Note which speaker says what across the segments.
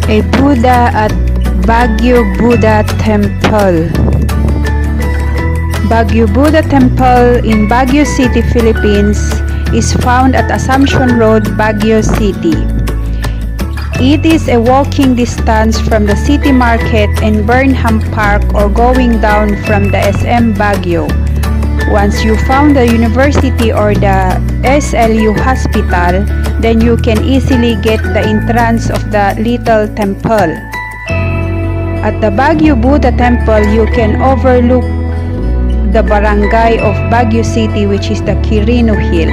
Speaker 1: A Buddha at Baguio Buddha Temple. Baguio Buddha Temple in Baguio City, Philippines is found at Assumption Road, Baguio City. It is a walking distance from the City Market and Burnham Park or going down from the SM Baguio. Once you found the university or the SLU hospital, then you can easily get the entrance of the little temple. At the Baguio Buddha Temple, you can overlook the barangay of Baguio City, which is the Quirino Hill.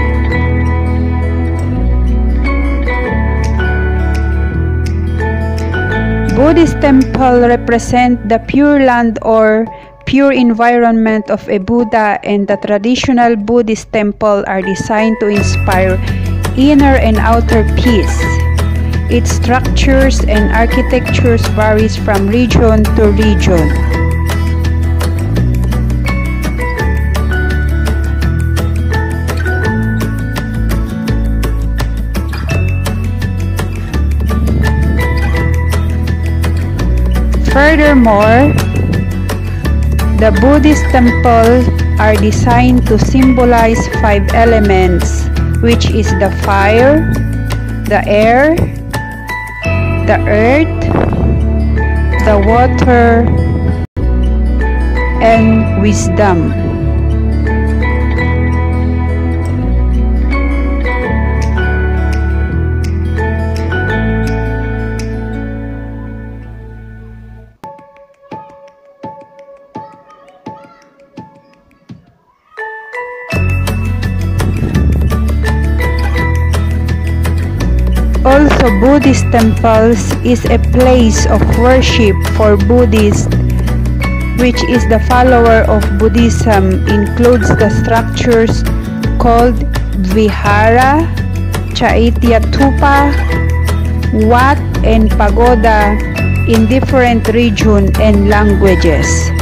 Speaker 1: Buddhist temple represent the pure land or pure environment of a Buddha, and the traditional Buddhist temple are designed to inspire inner and outer peace. Its structures and architectures varies from region to region. Furthermore, the Buddhist temples are designed to symbolize 5 elements, which is the fire, the air, the earth, the water, and wisdom. Also, Buddhist temples is a place of worship for Buddhists, which is the follower of Buddhism, includes the structures called Vihara, Chaitya Stupa, Wat, and Pagoda in different regions and languages.